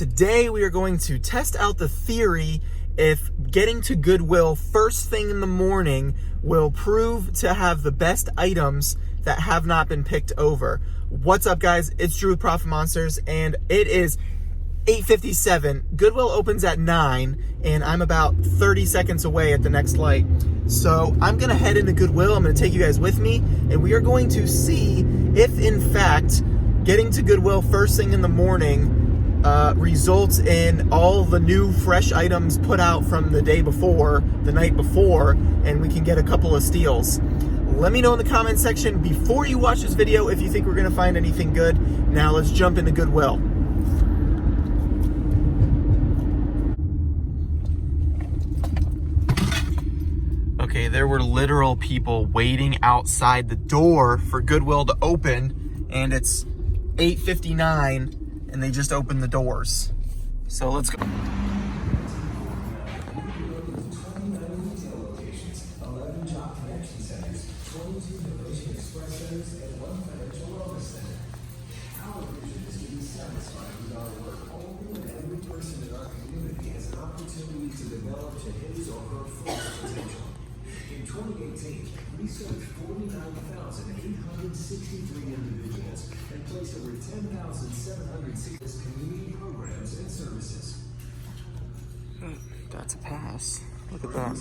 Today we are going to test out the theory if getting to Goodwill first thing in the morning will prove to have the best items that have not been picked over. What's up, guys? It's Drew with Profit Monsters, and it is 8:57. Goodwill opens at 9, and I'm about 30 seconds away at the next light. So I'm gonna head into Goodwill. I'm gonna take you guys with me, and we are going to see if, in fact, getting to Goodwill first thing in the morning results in all the new fresh items put out from the day before, the night before, and we can get a couple of steals. Let me know in the comment section before you watch this video if you think we're gonna find anything good. Now let's jump into Goodwill. Okay, there were literal people waiting outside the door for Goodwill to open, and it's 8:59 and they just opened the doors. So let's go. In 2018, we served 49,863 individuals and placed over 10,706 community programs and services. That's a pass. Look at that.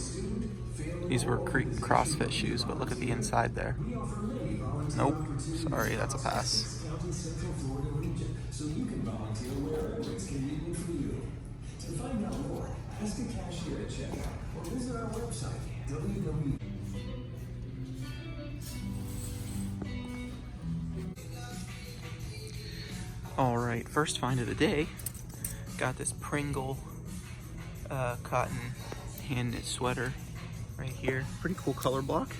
These were CrossFit shoes, but look at the inside there. Nope. Sorry, that's a pass. So you can volunteer wherever it's convenient for you. To find out more, ask a cashier at checkout or visit our website, www. All right, first find of the day. Got this Pringle cotton hand-knit sweater right here. Pretty cool color block.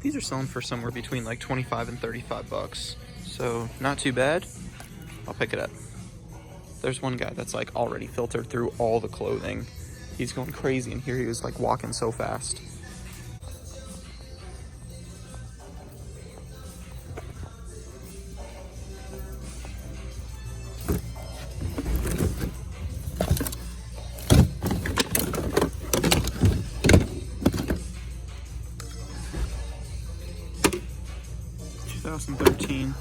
These are selling for somewhere between like 25 and 35 bucks. So not too bad. I'll pick it up. There's one guy that's like already filtered through all the clothing. He's going crazy, and here he was like walking so fast. $2013.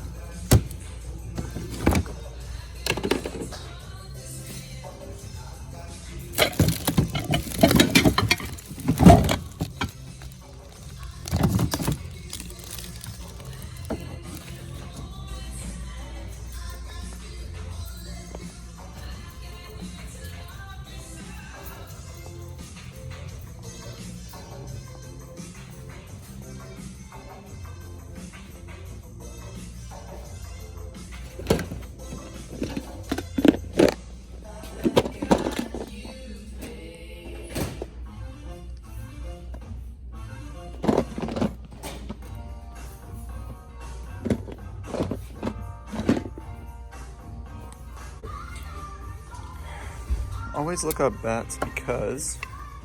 Always look up bets, because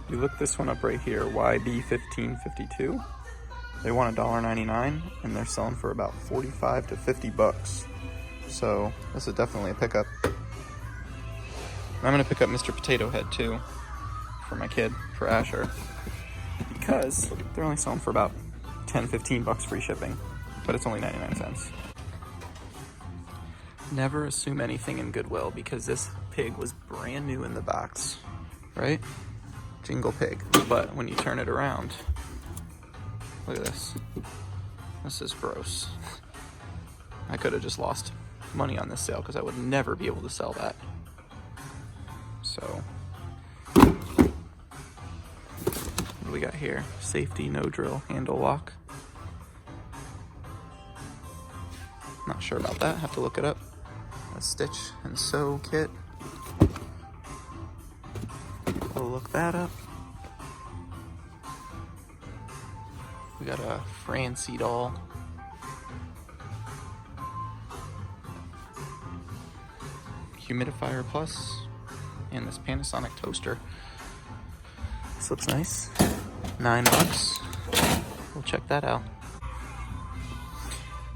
you look this one up right here, YB1552. They want $1.99 and they're selling for about 45 to 50 bucks. So this is definitely a pickup. I'm gonna pick up Mr. Potato Head too for my kid, for Asher, because they're only selling for about 10-15 bucks free shipping, but it's only 99 cents. Never assume anything in Goodwill, because this pig was brand new in the box, right? Jingle pig. But when you turn it around, look at this. This is gross. I could have just lost money on this sale, because I would never be able to sell that. So, what do we got here? Safety, no drill, handle lock. Not sure about that, have to look it up. A stitch and sew kit. We'll look that up. We got a Francie doll. Humidifier plus, and this Panasonic toaster. This looks nice. $9. We'll check that out.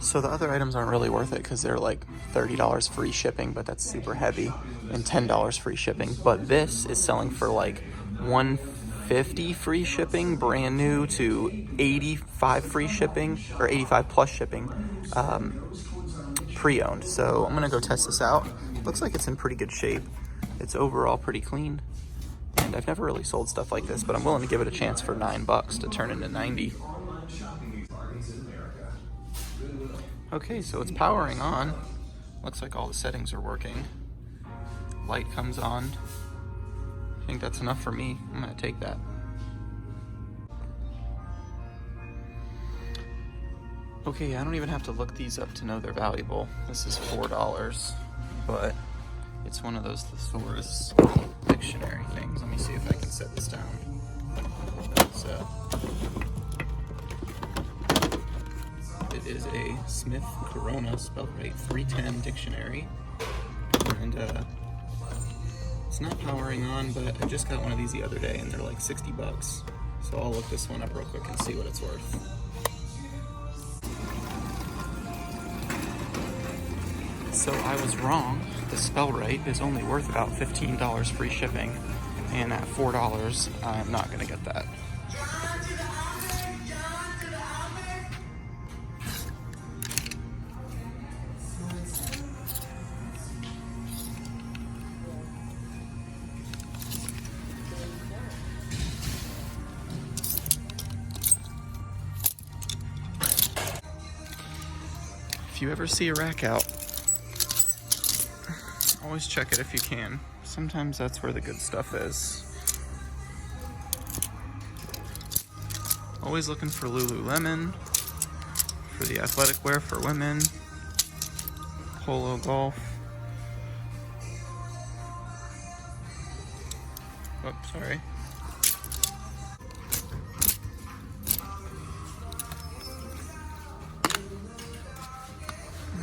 So the other items aren't really worth it because they're like $30 free shipping, but that's super heavy, and $10 free shipping. But this is selling for like $150 free shipping, brand new, to $85 free shipping, or $85 plus shipping, pre-owned. So I'm gonna go test this out. Looks like it's in pretty good shape. It's overall pretty clean. And I've never really sold stuff like this, but I'm willing to give it a chance for $9 to turn into 90. Okay, so it's powering on. Looks like all the settings are working. Light comes on. I think that's enough for me. I'm gonna take that. Okay, I don't even have to look these up to know they're valuable. This is $4, but it's one of those thesaurus dictionary things. Let me see if I can set this down. It is a Smith Corona, spelled right, 310 dictionary. And it's not powering on, but I just got one of these the other day and they're like $60. So I'll look this one up real quick and see what it's worth. So I was wrong. The spell right is only worth about $15 free shipping, and at $4, I'm not gonna get that. If you ever see a rack out, always check it if you can. Sometimes that's where the good stuff is. Always looking for Lululemon, for the athletic wear for women, Polo Golf. Oops, sorry.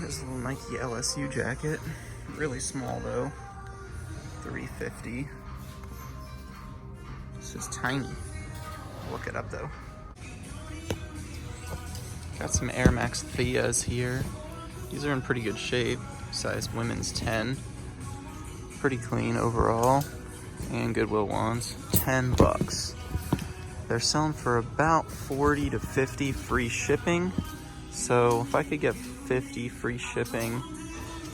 There's a little Nike LSU jacket. Really small though, $350. This is tiny. Look it up though. Got some Air Max Theas here. These are in pretty good shape. Size women's 10. Pretty clean overall. And Goodwill ones, $10. They're selling for about 40 to 50 free shipping. So if I could get 50 free shipping,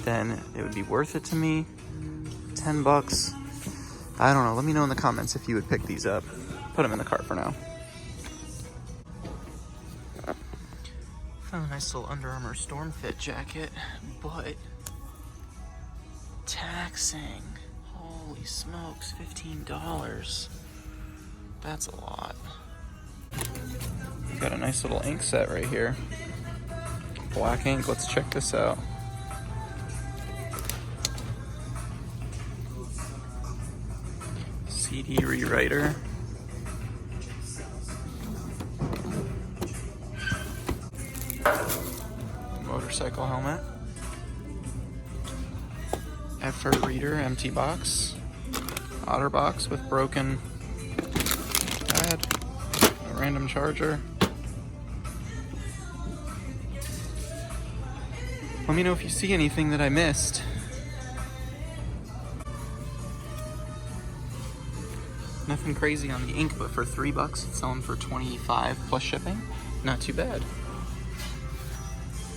then it would be worth it to me. $10. I don't know. Let me know in the comments if you would pick these up. Put them in the cart for now. Found a nice little Under Armour Storm Fit jacket, but taxing. Holy smokes, $15. That's a lot. Got a nice little ink set right here. Black ink. Let's check this out. CD rewriter. Motorcycle helmet. Effort reader, empty box. Otter box with broken pad. A random charger. Let me know if you see anything that I missed. Nothing crazy on the ink, but for $3, it's selling for $25 plus shipping. Not too bad.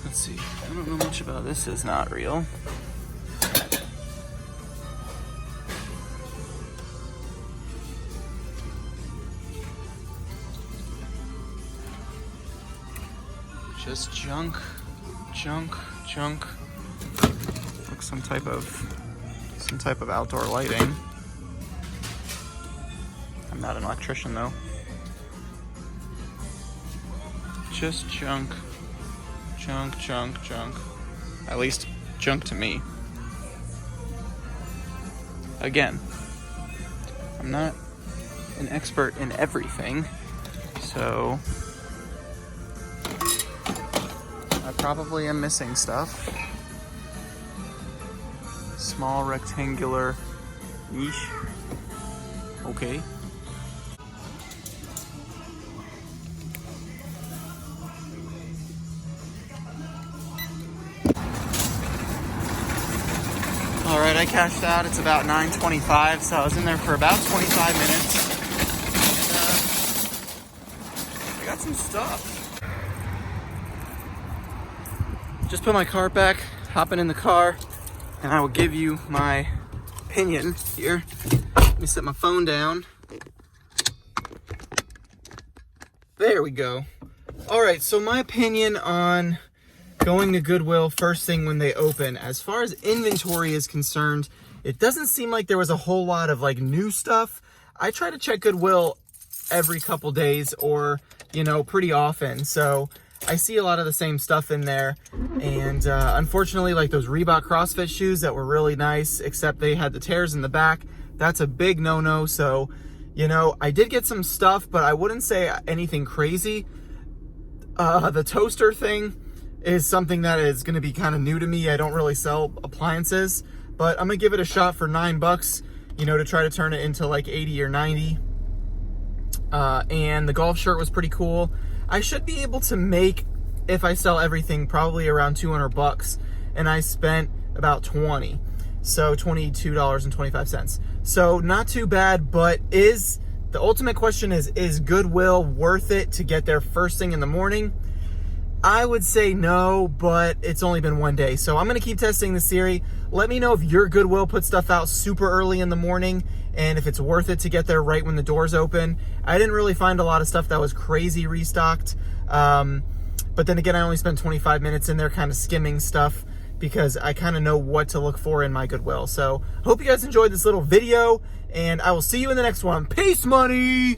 Let's see. I don't know much about this. Is not real. Just junk. Looks some type of outdoor lighting. I'm not an electrician though. Just junk. At least junk to me. Again, I'm not an expert in everything, so I probably am missing stuff. Small rectangular niche. Okay. All right, I cashed out. It's about 9:25, so I was in there for about 25 minutes. And I got some stuff. Just put my cart back, hopping in the car, and I will give you my opinion here. Let me set my phone down. There we go. All right, so my opinion on going to Goodwill first thing when they open. As far as inventory is concerned, it doesn't seem like there was a whole lot of like new stuff. I try to check Goodwill every couple days or, you know, pretty often. So I see a lot of the same stuff in there. And unfortunately, like those Reebok CrossFit shoes that were really nice, except they had the tears in the back. That's a big no-no. So, you know, I did get some stuff, but I wouldn't say anything crazy. The toaster thing is something that is going to be kind of new to me. I don't really sell appliances, but I'm going to give it a shot for $9, you know, to try to turn it into like 80 or 90. And the golf shirt was pretty cool. I should be able to make, if I sell everything, probably around $200, and I spent about 20. So $22.25. So not too bad, but the ultimate question is Goodwill worth it to get there first thing in the morning? I would say no, but it's only been one day. So I'm going to keep testing this theory. Let me know if your Goodwill puts stuff out super early in the morning and if it's worth it to get there right when the doors open. I didn't really find a lot of stuff that was crazy restocked. But then again, I only spent 25 minutes in there kind of skimming stuff because I kind of know what to look for in my Goodwill. So hope you guys enjoyed this little video, and I will see you in the next one. Peace, money!